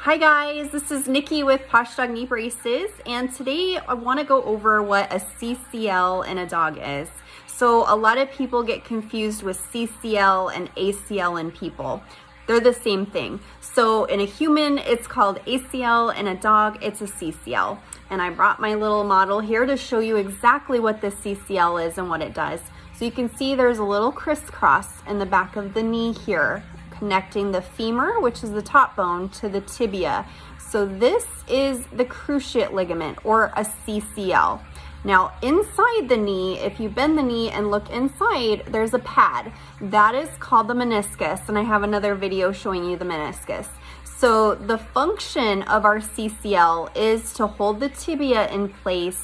Hi guys, this is Nikki with PoshDogKneeBraces, and today I want to go over what a CCL in a dog is. So a lot of people get confused with CCL and ACL in people. They're the same thing. So in a human, it's called ACL, and a dog, it's a CCL. And I brought my little model here to show you exactly what the CCL is and what it does. So you can see there's a little crisscross in the back of the knee here, connecting the femur, which is the top bone, to the tibia. So this is the cruciate ligament, or a CCL. Now inside the knee, if you bend the knee and look inside, there's a pad. That is called the meniscus, and I have another video showing you the meniscus. So the function of our CCL is to hold the tibia in place,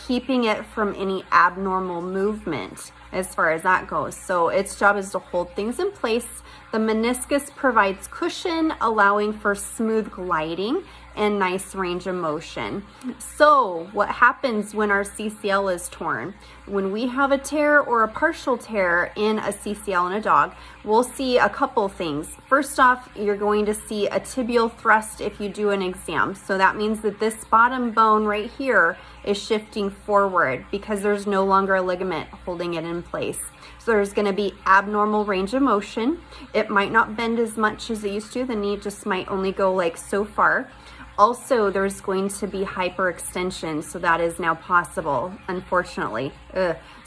keeping it from any abnormal movement as far as that goes. So its job is to hold things in place. The meniscus provides cushion, allowing for smooth gliding and nice range of motion. So what happens when our CCL is torn? When we have a tear or a partial tear in a CCL in a dog, we'll see a couple things. First off, you're going to see a tibial thrust if you do an exam. So that means that this bottom bone right here is shifting forward because there's no longer a ligament holding it in place. So there's going to be abnormal range of motion. It might not bend as much as it used to. The knee just might only go like so far. Also, there's going to be hyperextension, so that is now possible, unfortunately.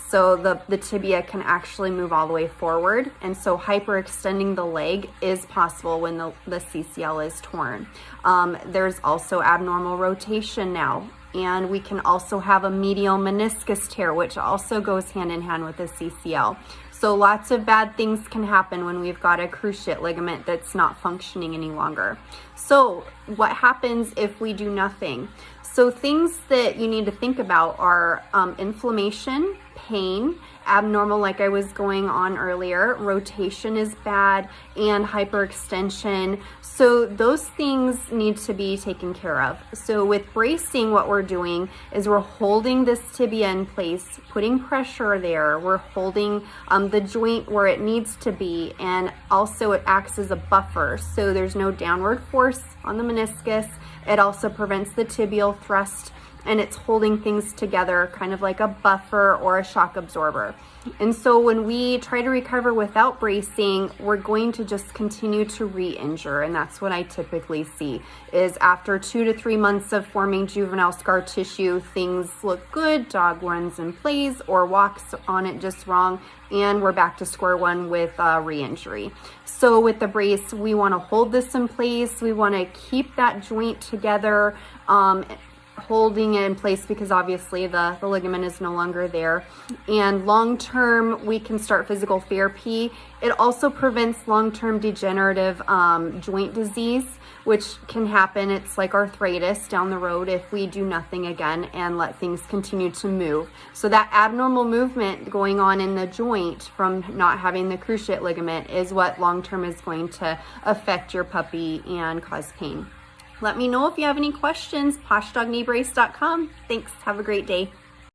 So the tibia can actually move all the way forward, and so hyperextending the leg is possible when the CCL is torn. There's also abnormal rotation now, and we can also have a medial meniscus tear, which also goes hand in hand with the CCL. So lots of bad things can happen when we've got a cruciate ligament that's not functioning any longer. So what happens if we do nothing? So things that you need to think about are inflammation, pain, abnormal like I was going on earlier, rotation is bad, and hyperextension. So those things need to be taken care of. So with bracing, what we're doing is we're holding this tibia in place, putting pressure there. We're holding the joint where it needs to be, and also it acts as a buffer. So there's no downward force on the meniscus. It also prevents the tibial thrust, and it's holding things together kind of like a buffer or a shock absorber. And so when we try to recover without bracing, we're going to just continue to re-injure, and that's what I typically see is after 2 to 3 months of forming juvenile scar tissue, things look good, dog runs and plays or walks on it just wrong, and we're back to square one with re-injury. So with the brace, we want to hold this in place. We want to keep that joint together, holding it in place because obviously the ligament is no longer there. And long-term, we can start physical therapy. It also prevents long-term degenerative joint disease, which can happen. It's like arthritis down the road if we do nothing again and let things continue to move. So that abnormal movement going on in the joint from not having the cruciate ligament is what long-term is going to affect your puppy and cause pain. Let me know if you have any questions. PoshDogKneeBrace.com. Thanks. Have a great day.